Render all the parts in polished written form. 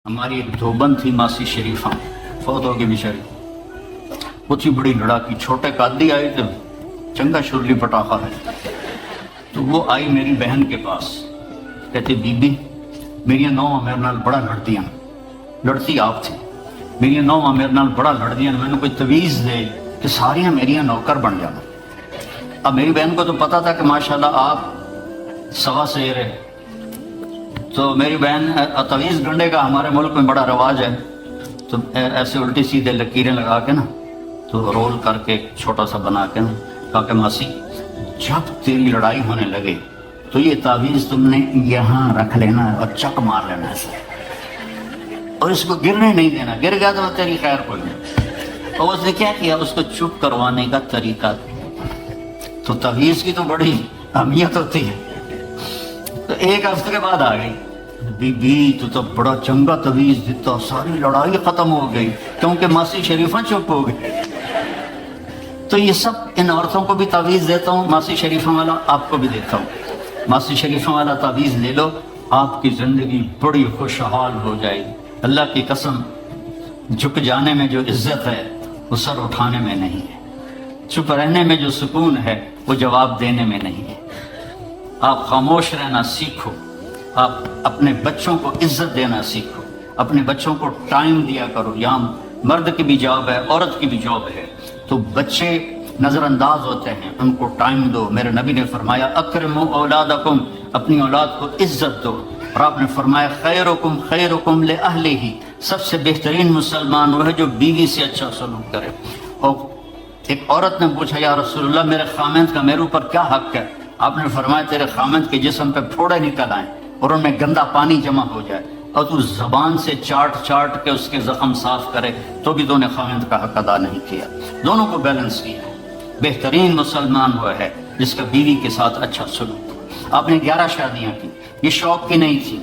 हमारी एक धोबन थी मासी शरीफा, फौत हो गई बेचारी। कुछ ही बड़ी लड़ाकी, छोटे कादी आई तो चंगा शुरली पटाखा है। तो वो आई मेरी बहन के पास, कहती बीबी मेरी नौ मेरे नाल बड़ा लड़दियां, लड़ती आप थी, मेरी नौ मेरे नाल बड़ा लड़दियां, मैंने कोई तवीज़ दे कि सारियां मेरियां नौकर बन जाना। अब मेरी बहन को तो पता था कि माशाल्लाह आप सवा शेर है, तो मेरी बहन तवीज़ गंडे का हमारे मुल्क में बड़ा रवाज है, तो ऐसे उल्टी सीधे लकीरें लगा के ना, तो रोल करके छोटा सा बना के ना, कहा कि मासी जब तेरी लड़ाई होने लगे तो ये तावीज़ तुमने यहाँ रख लेना और चक मार लेना ऐसे, और इसको गिरने नहीं देना, गिर गया तो तेरी खैर कोई नहीं। और उसने क्या किया, उसको चुप करवाने का तरीका। तो तावीज़ की तो बड़ी अहमियत होती है। तो एक हफ्ते के बाद आ गई, बीबी तू तो बड़ा चंगा तवीज़ देता, सारी लड़ाई खत्म हो गई क्योंकि मासी शरीफा चुप हो गई। तो ये सब इन औरतों को भी तावीज़ देता हूँ, मासी शरीफा वाला आपको भी देता हूँ। मासी शरीफा वाला तावीज़ ले लो, आपकी ज़िंदगी बड़ी खुशहाल हो जाएगी। अल्लाह की कसम, झुक जाने में जो इज्जत है वो सर उठाने में नहीं है, चुप रहने में जो सुकून है वो जवाब देने में नहीं है। आप खामोश रहना सीखो, आप अपने बच्चों को इज्जत देना सीखो, अपने बच्चों को टाइम दिया करो। यहाँ मर्द की भी जॉब है, औरत की भी जॉब है, तो बच्चे नज़रअंदाज होते हैं, उनको टाइम दो। मेरे नबी ने फरमाया अकरमु औलादकुम, अपनी औलाद को इज्जत दो। और आपने फरमाया खैरुकुम ले अहलिही, सबसे बेहतरीन मुसलमान वो है जो बीवी से अच्छा सलूक करे। और एक औरत ने पूछा या रसूलल्लाह मेरे खामिंद का मेरे ऊपर क्या हक है? आपने फरमाया तेरे खामिंद के जिस्म पे फोड़े निकल आए और उनमें गंदा पानी जमा हो जाए और तू ज़बान से चाट चाट के उसके ज़ख्म साफ करे, तो भी तूने खामिंद का हक अदा नहीं किया। दोनों को बैलेंस किया। बेहतरीन मुसलमान वो है जिसका बीवी के साथ अच्छा सलूक। आपने 11 शादियाँ की, ये शौक की नहीं थी,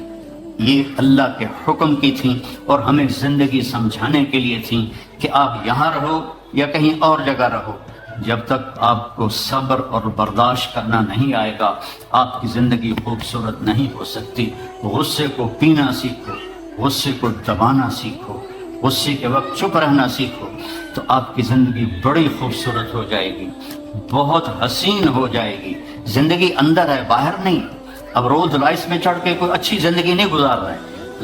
ये अल्लाह के हुक्म की थी और हमें ज़िंदगी समझाने के लिए थी कि आप यहाँ रहो या कहीं और जगह रहो, जब तक आपको सब्र और बर्दाश्त करना नहीं आएगा आपकी ज़िंदगी खूबसूरत नहीं हो सकती। गुस्से को पीना सीखो, गुस्से को दबाना सीखो, गुस्से के वक्त चुप रहना सीखो, तो आपकी ज़िंदगी बड़ी खूबसूरत हो जाएगी, बहुत हसीन हो जाएगी। ज़िंदगी अंदर है, बाहर नहीं। अब रोज़ लाइफ में चढ़ के कोई अच्छी ज़िंदगी नहीं गुजार रहे,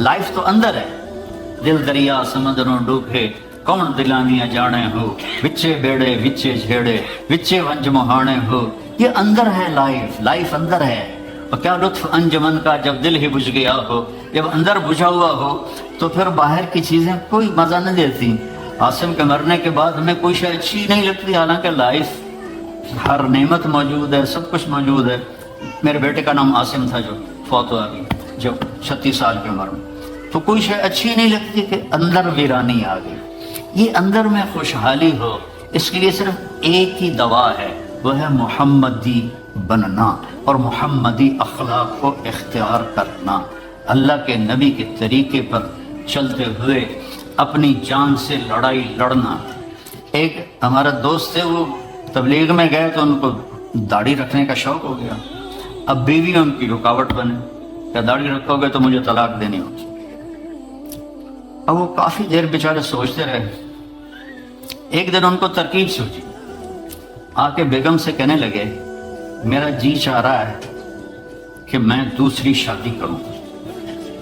लाइफ तो अंदर है। दिल दरिया समंदरों डूबे कौन दिलानियां जाने हो, विच्चे बेड़े विच्चे झेड़े विच्चे वंज मोहाने हो। ये अंदर है, लाइफ अंदर है। और क्या लुत्फ अंजमन का जब दिल ही बुझ गया हो, जब अंदर बुझा हुआ हो तो फिर बाहर की चीज़ें कोई मज़ा नहीं देती। आसिम के मरने के बाद हमें कोई शय अच्छी नहीं लगती, हालांकि लाइफ हर नेमत मौजूद है, सब कुछ मौजूद है। मेरे बेटे का नाम आसिम था जो फौत हुआ अभी, जो 36 साल की उम्र में। तो कोई शय अच्छी नहीं लगती कि अंदर वीरानी आ गई। ये अंदर में खुशहाली हो, इसके लिए सिर्फ एक ही दवा है, वो है मोहम्मदी बनना और मोहम्मदी अखलाक को इख्तियार करना। अल्लाह के नबी के तरीके पर चलते हुए अपनी जान से लड़ाई लड़ना। एक हमारा दोस्त थे, वो तबलीग में गए तो उनको दाढ़ी रखने का शौक हो गया। अब बीवी उनकी रुकावट बने, क्या दाढ़ी रखोगे तो मुझे तलाक देनी होगी। अब वो काफ़ी देर बेचारे सोचते रहे। एक दिन उनको तरकीब सूझी, आके बेगम से कहने लगे मेरा जी चाह रहा है कि मैं दूसरी शादी करूं,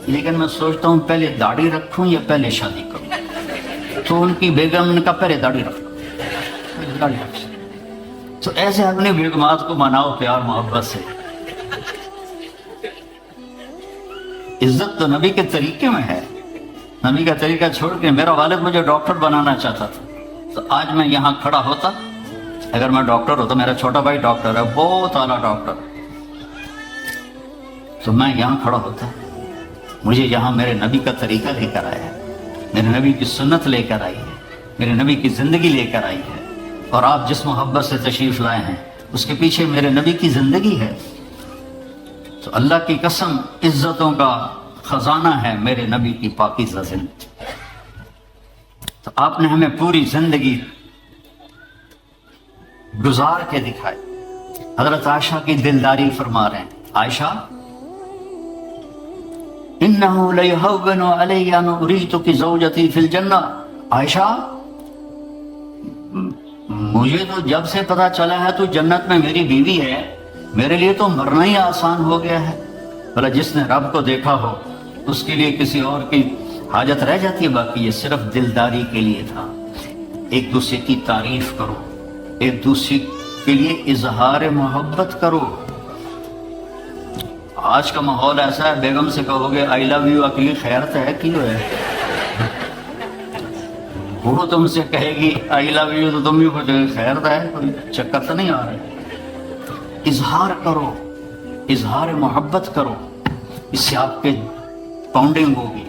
लेकिन मैं सोचता हूं पहले दाढ़ी रखूं या पहले शादी करूं। तो उनकी बेगम ने कहा पहले दाढ़ी रखो, पहले दाढ़ी रखो। तो ऐसे अपने बेगमात को मनाओ प्यार मोहब्बत से। इज्जत तो नबी के तरीके में है। नबी का तरीका छोड़ के मेरा वालिद मुझे डॉक्टर बनाना चाहता था, तो आज मैं यहाँ खड़ा होता। अगर मैं डॉक्टर होता, मेरा छोटा भाई डॉक्टर है, बहुत आला डॉक्टर, तो मैं यहाँ खड़ा होता। मुझे यहाँ मेरे नबी का तरीका लेकर आया है, मेरे नबी की सुन्नत लेकर आई है, मेरे नबी की ज़िंदगी लेकर आई है। और आप जिस मोहब्बत से तशरीफ़ लाए हैं उसके पीछे मेरे नबी की ज़िंदगी है। तो अल्लाह की कसम, इज्जतों का खजाना है मेरे नबी की पाकीज़ा ज़िंदगी। तो आपने हमें पूरी जिंदगी गुजार के दिखाई। हजरत आयशा की दिलदारी फरमा रहे हैं, आयशा इन्नहु लयहव्वनु अलैया अन उरीतुकी ज़ौजती फिल जन्ना। आयशा, मुझे तो जब से पता चला है तू जन्नत में मेरी बीवी है, मेरे लिए तो मरना ही आसान हो गया है। भला जिसने रब को देखा हो उसके लिए किसी और की हाजत रह जाती है? बाकी ये सिर्फ दिलदारी के लिए था। एक दूसरे की तारीफ करो, एक दूसरे के लिए इजहार मोहब्बत करो। आज का माहौल ऐसा है, बेगम से कहोगे आई लव यू, अकेली खैर तो है क्यों है? वो तुमसे कहेगी आई लव यू तो तुम भी बोलोगे खैर तो है, कोई चक्कर तो नहीं आ रहा। इजहार करो, इजहार मोहब्बत करो, इससे आपके बाउंडिंग होगी।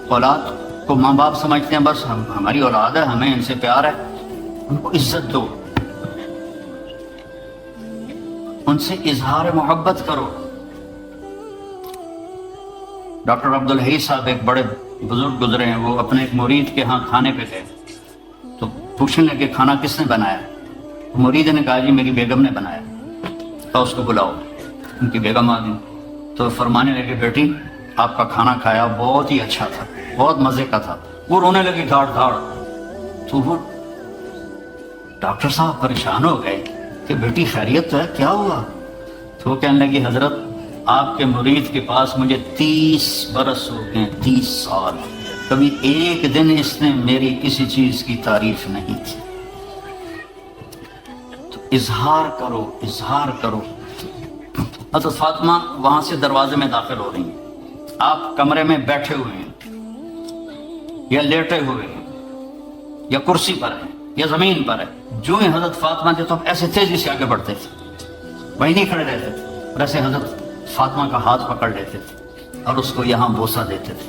औलाद को माँ बाप समझते हैं, बस हमारी औलाद है, हमें इनसे प्यार है, उनको इज्जत दो, उनसे इजहार मोहब्बत करो। डॉक्टर अब्दुल हई साहब एक बड़े बुजुर्ग गुजरे हैं, वो अपने एक मुरीद के यहाँ खाने पे गए तो पूछने लगे खाना किसने बनाया? तो मुरीद ने कहा जी मेरी बेगम ने बनाया। तो उसको बुलाओ, उनकी बेगम आ गई तो फरमाने लगे बेटी आपका खाना खाया बहुत ही अच्छा था, बहुत मजे का था। वो रोने लगी धाड़ धाड़। तो वो डॉक्टर साहब परेशान हो गए कि बेटी खैरियत तो है, क्या हुआ? तो वो कहने लगी हजरत आपके मुरीद के पास मुझे 30 बरस हो गए, 30 साल, कभी एक दिन इसने मेरी किसी चीज की तारीफ नहीं की। तो इजहार करो, इजहार करो। हज़रत फातिमा वहां से दरवाजे में दाखिल हो रही हैं, आप कमरे में बैठे हुए हैं या लेटे हुए हैं या कुर्सी पर हैं या जमीन पर है। जो ही हजरत फातिमा थे तो ऐसे तेजी से आगे बढ़ते थे, वहीं नहीं खड़े रहते थे, और ऐसे हजरत फातिमा का हाथ पकड़ लेते थे और उसको यहाँ बोसा देते थे,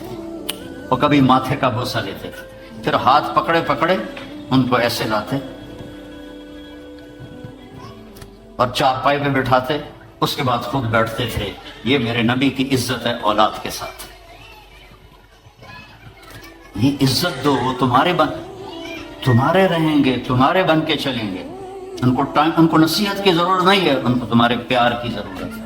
और कभी माथे का बोसा लेते थे, फिर हाथ पकड़े पकड़े उनको ऐसे लाते और चारपाई पे बिठाते, उसके बाद खुद बैठते थे। ये मेरे नबी की इज्जत है औलाद के साथ, ये इज्जत दो, वो तुम्हारे रहेंगे, तुम्हारे बन के चलेंगे। उनको नसीहत की जरूरत नहीं है, उनको तुम्हारे प्यार की जरूरत है।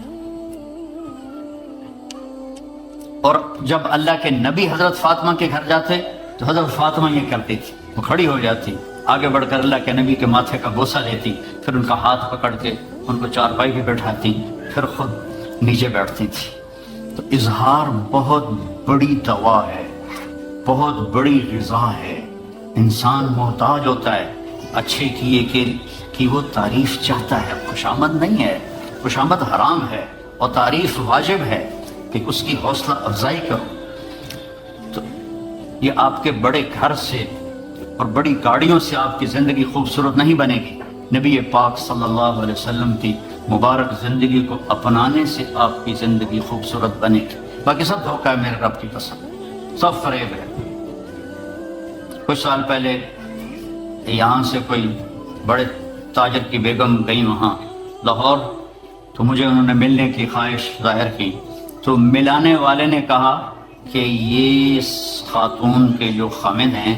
और जब अल्लाह के नबी हजरत फातिमा के घर जाते तो हजरत फातिमा ये करती थी, वो खड़ी हो जाती, आगे बढ़कर अल्लाह के नबी के माथे का बोसा लेती, फिर उनका हाथ पकड़ के उनको चारपाई पे बैठाती, फिर खुद नीचे बैठती थी। तो इजहार बहुत बड़ी दवा है, बहुत बड़ी ग़िज़ा है। इंसान मोहताज होता है अच्छे किए कि वो तारीफ चाहता है, खुशामद नहीं है, खुशामद हराम है और तारीफ वाजिब है कि उसकी हौसला अफजाई करो। तो ये आपके बड़े घर से और बड़ी गाड़ियों से आपकी ज़िंदगी खूबसूरत नहीं बनेगी। नबी पाक सल्लल्लाहु अलैहि वसल्लम की मुबारक ज़िंदगी को अपनाने से आपकी ज़िंदगी खूबसूरत बनेगी। बाकी सब धोखा है मेरे रब की कसम, सब फरेब है। कुछ साल पहले यहाँ से कोई बड़े ताजर की बेगम गई वहाँ लाहौर, तो मुझे उन्होंने मिलने की ख्वाहिश जाहिर की। तो मिलाने वाले ने कहा कि ये खातून के जो खामिद हैं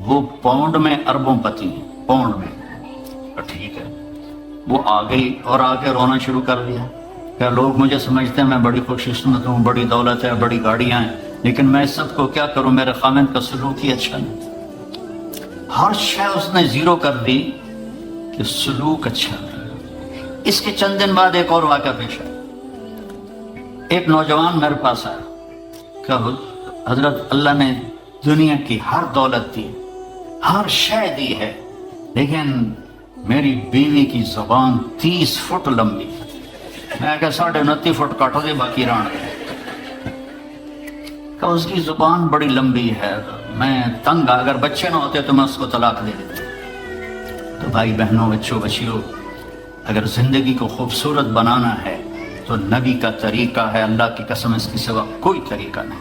वो पाउंड में अरबों पति हैं, पाउंड में। तो ठीक है, वो आ गई और आके रोना शुरू कर दिया। क्या लोग मुझे समझते हैं मैं बड़ी खुशकिस्मत हूँ, बड़ी दौलत है, बड़ी गाड़ियाँ हैं, लेकिन मैं इस सब को क्या करूँ, मेरे खामिद का सलूक ही अच्छा नहीं। हर शय उसने जीरो कर दी कि सलूक अच्छा नहीं। इसके चंद दिन बाद एक और वाक़या पेश आया। एक नौजवान मेरे पास आया, क्या हजरत अल्लाह ने दुनिया की हर दौलत दी, हर शय दी है, लेकिन मेरी बीवी की जुबान 30 फुट लंबी। मैं क्या 29.5 फुट काटो दे बाकी रान का, उसकी जुबान बड़ी लंबी है, मैं तंग, अगर बच्चे ना होते तो मैं उसको तलाक दे देता। तो भाई बहनों, बच्चों, बच्चियों, अगर जिंदगी को खूबसूरत बनाना है तो नबी का तरीका है, अल्लाह की कसम इसके सिवा कोई तरीका नहीं।